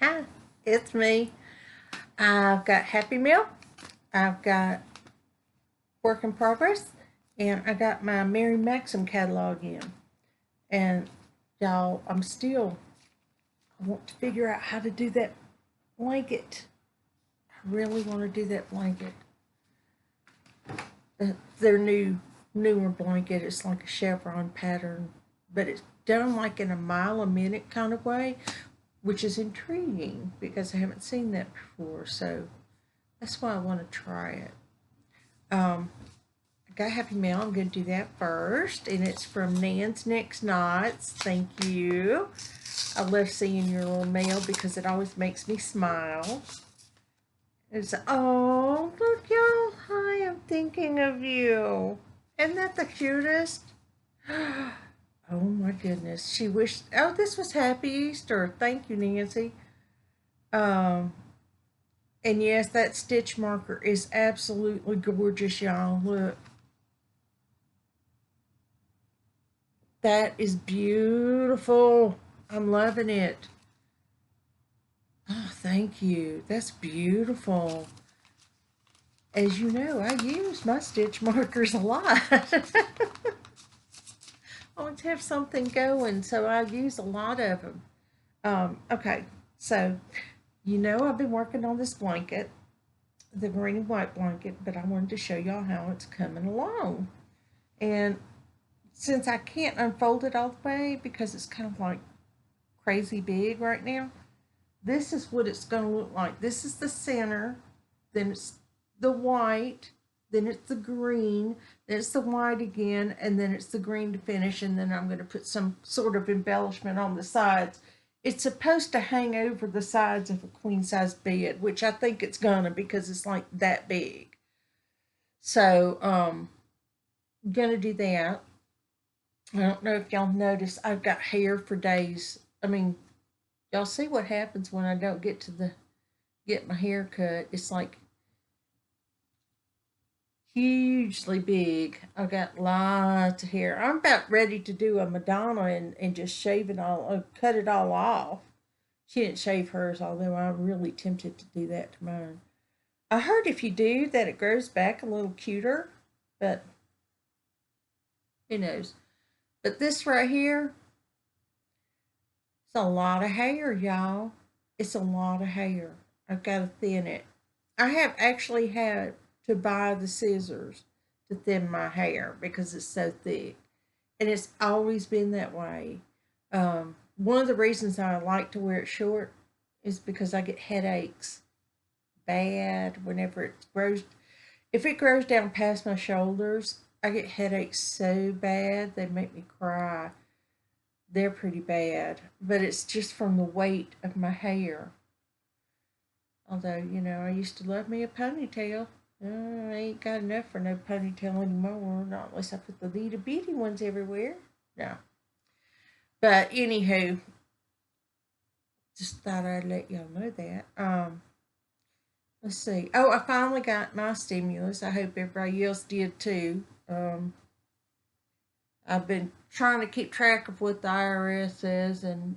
Hi, it's me. I've got Happy Meal, I've got Work in Progress, and I got my Mary Maxim catalog in. And y'all, I want to figure out how to do that blanket. I really want to do that blanket. Their newer blanket, it's like a chevron pattern, but it's done like in a mile a minute kind of way, which is intriguing because I haven't seen that before. So that's why I want to try it. Um, I got Happy Mail. I'm going to do that first, and it's from Nan's Next Knots. Thank you. I love seeing your little mail because it always makes me smile. It's oh look y'all, hi, I'm thinking of you. Isn't that the cutest? Oh my goodness. She wished oh this was Happy Easter. Thank you, Nancy. Um and yes, that stitch marker is absolutely gorgeous, y'all. Look. That is beautiful. I'm loving it. Oh, thank you. That's beautiful. As you know, I use my stitch markers a lot. I want to have something going, so I use a lot of them. Okay, so I've been working on this blanket, the green and white blanket, but I wanted to show y'all how it's coming along. And since I can't unfold it all the way because it's kind of like crazy big right now, this is what it's going to look like. This is the center, then it's the white, then it's the green, then it's the white again, and then it's the green to finish, and then I'm going to put some sort of embellishment on the sides. It's supposed to hang over the sides of a queen size bed, which I think it's gonna because it's like that big. So I'm gonna do that. I don't know if y'all notice I've got hair for days. I mean, y'all see what happens when I don't get my hair cut. It's like hugely big. I've got lots of hair. I'm about ready to do a Madonna and just shave it all, cut it all off. She didn't shave hers, although I'm really tempted to do that to mine. I heard if you do that, it grows back a little cuter, but who knows? But this right here, it's a lot of hair, y'all. It's a lot of hair. I've got to thin it. I have actually had to buy the scissors to thin my hair because it's so thick. And it's always been that way. One of the reasons I like to wear it short is because I get headaches bad whenever it grows. If it grows down past my shoulders, I get headaches so bad they make me cry. They're pretty bad, but it's just from the weight of my hair. Although, I used to love me a ponytail. I ain't got enough for no ponytail anymore, not unless I put the little bitty ones everywhere. No. But anywho, just thought I'd let y'all know that. Let's see. Oh, I finally got my stimulus. I hope everybody else did too. I've been trying to keep track of what the IRS says, and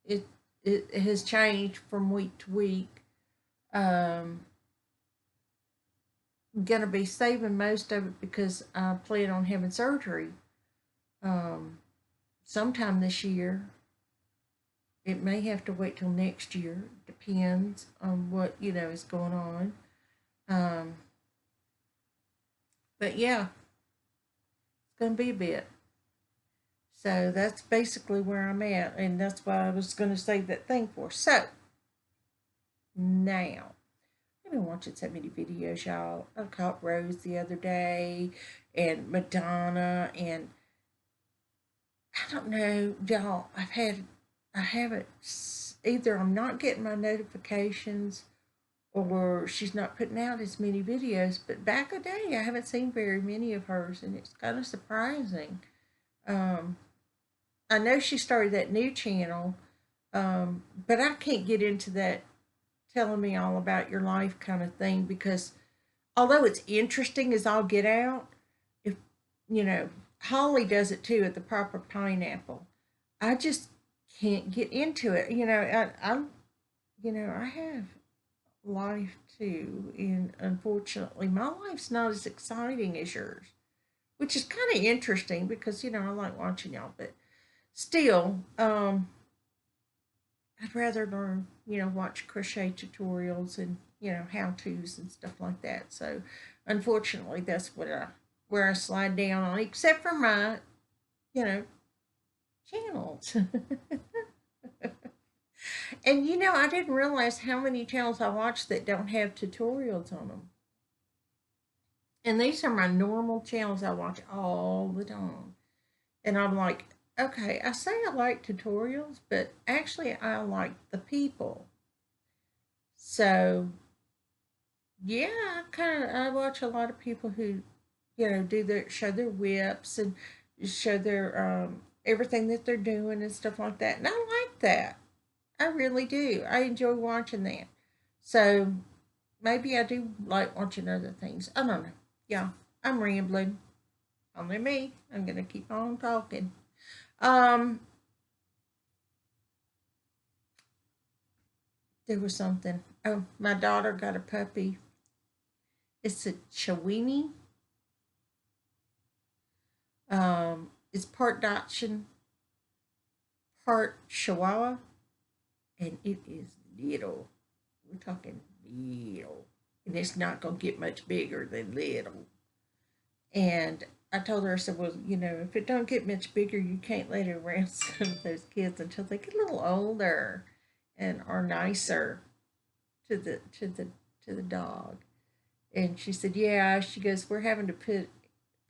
it it has changed from week to week. Um, I'm gonna be saving most of it because I plan on having surgery um, sometime this year. It may have to wait till next year. Depends on what is going on. Um, but yeah, it's gonna be a bit. So that's basically where I'm at, and that's why I was gonna save that thing for. So now I've been watching so many videos, y'all. I caught Rose the other day, and Madonna, and I don't know, y'all. I haven't. Either I'm not getting my notifications, or she's not putting out as many videos. But back a day, I haven't seen very many of hers, and it's kind of surprising. Um, I know she started that new channel, but I can't get into that telling me all about your life kind of thing because although it's interesting as all get out, if you know, Holly does it too at the proper pineapple. I just can't get into it. I have life too, and unfortunately, my life's not as exciting as yours, which is kind of interesting because I like watching y'all, but still, I'd rather learn, watch crochet tutorials and how tos and stuff like that. So, unfortunately, that's where I slide down on, except for my you know channels. And I didn't realize how many channels I watch that don't have tutorials on them. And these are my normal channels I watch all the time. And I'm like, okay, I say I like tutorials, but actually I like the people. So yeah, I watch a lot of people who, do their show their whips and show their everything that they're doing and stuff like that. And I like that. I really do. I enjoy watching that. So maybe I do like watching other things. I don't know. Yeah, I'm rambling. Only me. I'm gonna keep on talking. Um, there was something. Oh, my daughter got a puppy. It's a Chiweenie. It's part Dachshund, part Chihuahua, and it is little. We're talking little, and it's not gonna get much bigger than little. And I told her, I said, well, if it don't get much bigger, you can't let it around some of those kids until they get a little older and are nicer to the dog. And she said, yeah. She goes, we're having to put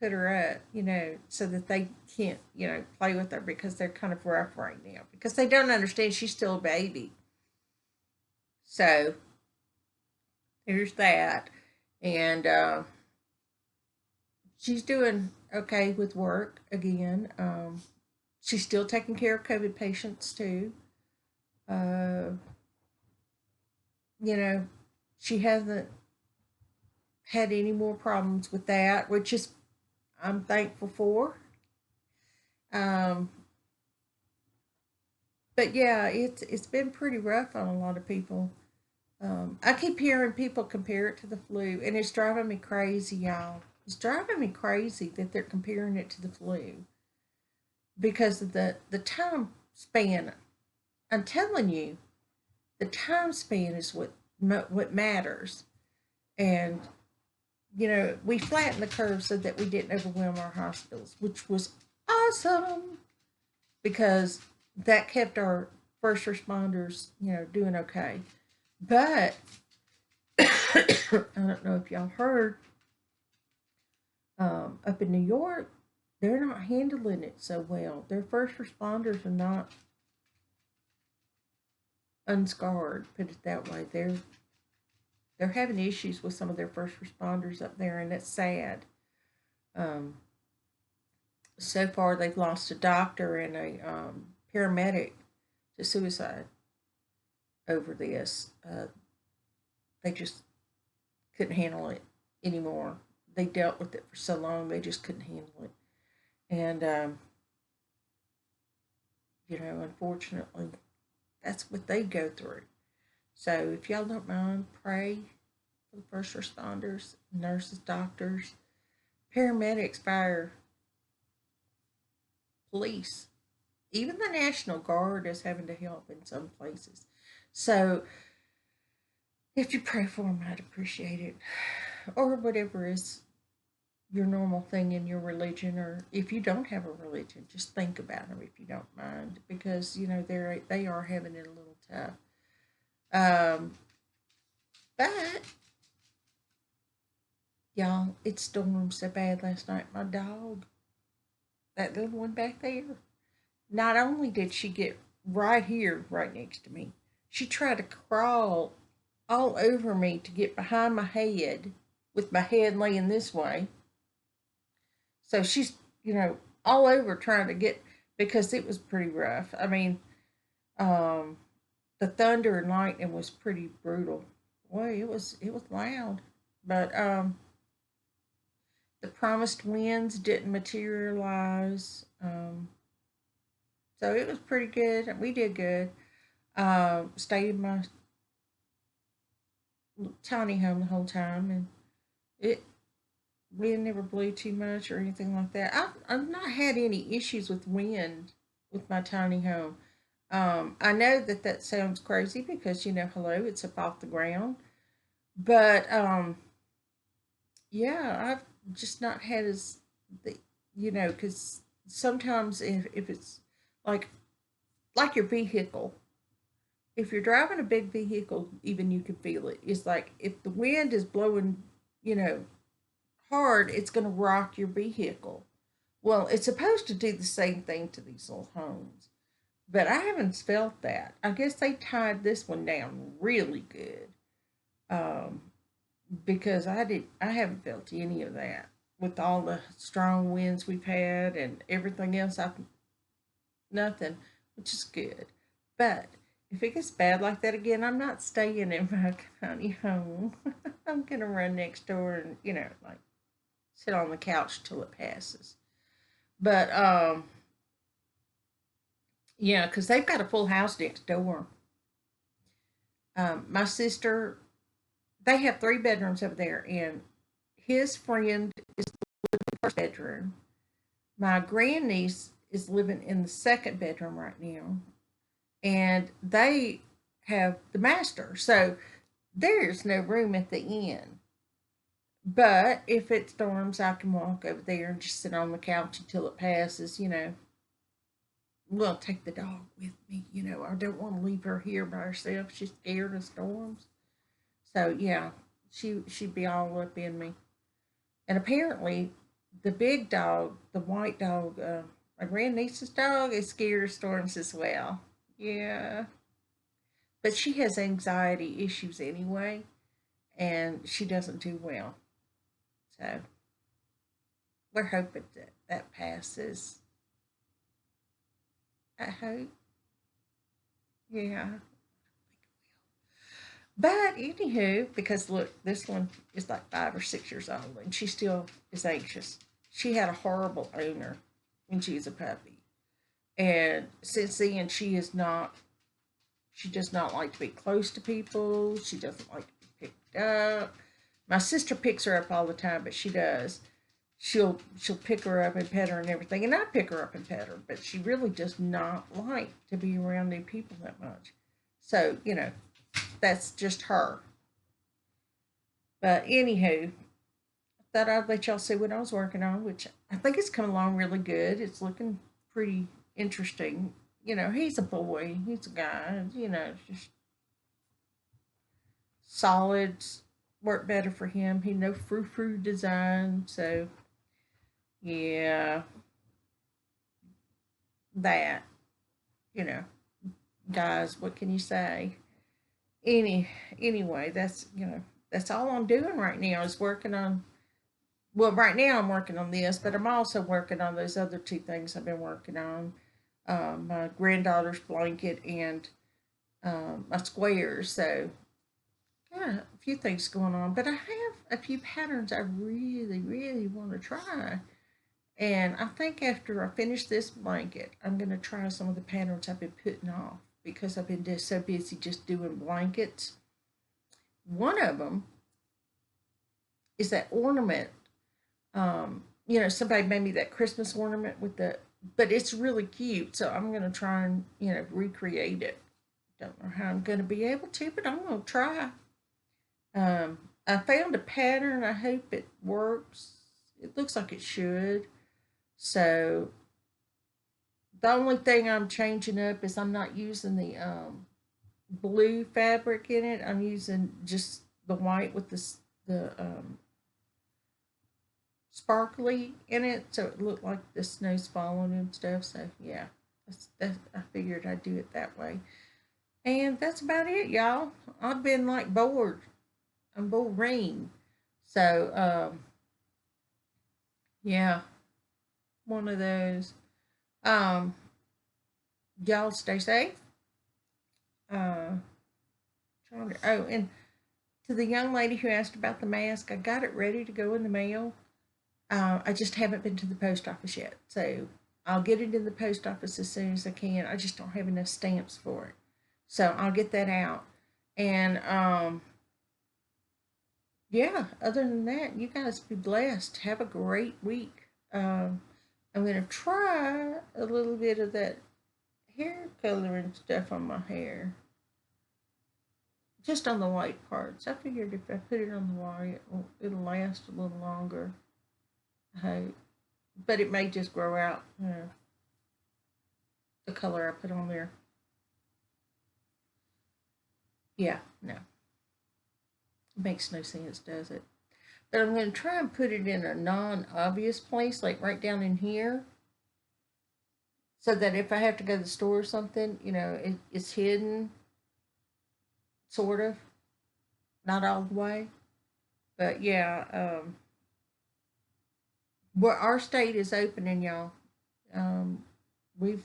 her up, so that they can't, play with her because they're kind of rough right now because they don't understand she's still a baby. So there's that, and she's doing okay with work again. She's still taking care of COVID patients too. Uh, you know, she hasn't had any more problems with that, which is I'm thankful for. Um, but yeah, it's been pretty rough on a lot of people. I keep hearing people compare it to the flu, and it's driving me crazy, y'all. It's driving me crazy that they're comparing it to the flu because of the time span. I'm telling you, the time span is what matters. And we flattened the curve so that we didn't overwhelm our hospitals, which was awesome because that kept our first responders, doing okay. But I don't know if y'all heard, up in New York, they're not handling it so well. Their first responders are not unscarred, put it that way. They're having issues with some of their first responders up there, and it's sad. Um, so far, they've lost a doctor and a paramedic to suicide over this. They just couldn't handle it anymore. They dealt with it for so long, they just couldn't handle it. And, unfortunately, that's what they go through. So if y'all don't mind, pray for the first responders, nurses, doctors, paramedics, fire, police. Even the National Guard is having to help in some places. So if you pray for them, I'd appreciate it. Or whatever is your normal thing in your religion, or if you don't have a religion, just think about them if you don't mind, because they are having it a little tough. But y'all, it stormed so bad last night. My dog, that little one back there, not only did she get right here, right next to me, she tried to crawl all over me to get behind my head with my head laying this way. So she's, all over trying to get, because it was pretty rough. I mean, um, the thunder and lightning was pretty brutal. Boy, it was loud. But the promised winds didn't materialize. So it was pretty good. We did good. Stayed in my tiny home the whole time, and it wind never blew too much or anything like that. I've not had any issues with wind with my tiny home. I know that that sounds crazy because hello, it's up off the ground, but yeah, I've just not had as the because sometimes if it's like like your vehicle, if you're driving a big vehicle, even you can feel it. It's like if the wind is blowing, you know, hard, it's going to rock your vehicle. Well, it's supposed to do the same thing to these little homes, but I haven't felt that. I guess they tied this one down really good, um, because I haven't felt any of that with all the strong winds we've had and everything else. I've nothing, which is good. But if it gets bad like that again, I'm not staying in my tiny home. I'm gonna run next door and like sit on the couch till it passes. But yeah, because they've got a full house next door. My sister, they have 3 bedrooms over there, and his friend is in the first bedroom. My grandniece is living in the second bedroom right now, and they have the master. So there's no room at the inn. But if it storms, I can walk over there and just sit on the couch until it passes. Well, take the dog with me. I don't want to leave her here by herself. She's scared of storms. So yeah, she'd be all up in me. And apparently, the big dog, the white dog, my grandniece's dog, is scared of storms as well. Yeah, but she has anxiety issues anyway, and she doesn't do well. So we're hoping that that passes. I hope. Yeah. But anywho, because look, this one is like 5 or 6 years old, and she still is anxious. She had a horrible owner when she was a puppy, and since then she is not. She does not like to be close to people. She doesn't like to be picked up. My sister picks her up all the time, but she does. She'll pick her up and pet her and everything, and I pick her up and pet her, but she really does not like to be around new people that much. So that's just her. But anywho, I thought I'd let y'all see what I was working on, which I think it's coming along really good. It's looking pretty interesting. He's a boy, he's a guy. Just solid. Work better for him. He know frou frou design, so yeah, that you know, guys. What can you say? Anyway, that's all I'm doing right now is working on. Well, right now I'm working on this, but I'm also working on those other 2 things I've been working on. My granddaughter's blanket and my squares. So yeah, a few things going on, but I have a few patterns I really, really want to try. And I think after I finish this blanket, I'm going to try some of the patterns I've been putting off because I've been just so busy just doing blankets. One of them is that ornament. Somebody made me that Christmas ornament with but it's really cute. So I'm going to try and, recreate it. Don't know how I'm going to be able to, but I'm going to try. I found a pattern. I hope it works. It looks like it should. So the only thing I'm changing up is I'm not using the blue fabric in it. I'm using just the white with the sparkly in it, so it looked like the snow's falling and stuff. So yeah, I figured I'd do it that way. And that's about it, y'all. I've been like bored. I'm boring. So yeah, one of those. Um, y'all stay safe. Uh, and to the young lady who asked about the mask, I got it ready to go in the mail. I just haven't been to the post office yet, so I'll get it in the post office as soon as I can. I just don't have enough stamps for it, so I'll get that out. And yeah, other than that, you guys be blessed. Have a great week. I'm gonna try a little bit of that hair coloring stuff on my hair, just on the white parts. I figured if I put it on the white, it'll last a little longer. I hope, but it may just grow out the color I put on there. Yeah, no, it makes no sense, does it? But I'm going to try and put it in a non-obvious place, like right down in here, so that if I have to go to the store or something, it's hidden, sort of, not all the way. But yeah, where our state is opening, y'all. We've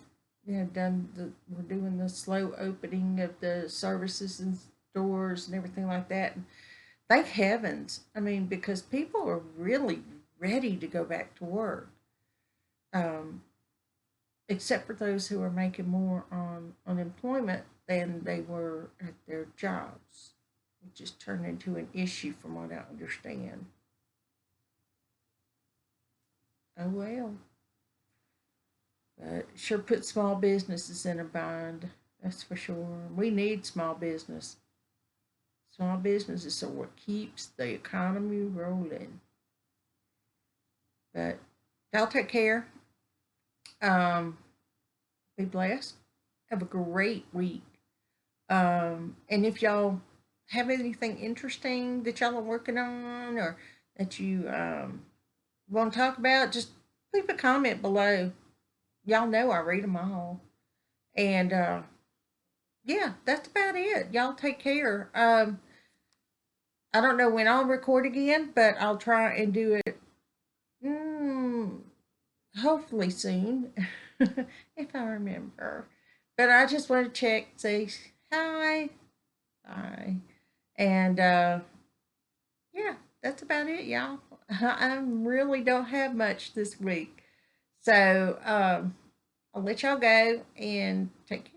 done we're doing the slow opening of the services and stores and everything like that. And thank heavens. I mean, because people are really ready to go back to work. Um, except for those who are making more on unemployment than they were at their jobs, which just turned into an issue from what I understand. Oh well, but sure put small businesses in a bind. That's for sure. We need small business. Small businesses are what keeps the economy rolling. But y'all take care. Um, be blessed. Have a great week. And if y'all have anything interesting that y'all are working on or that you want to talk about, just leave a comment below. Y'all know I read them all. And yeah, that's about it. Y'all take care. I don't know when I'll record again, but I'll try and do it mm, hopefully soon, if I remember. But I just want to check, say hi, bye. And yeah, that's about it, y'all. I really don't have much this week. So I'll let y'all go and take care.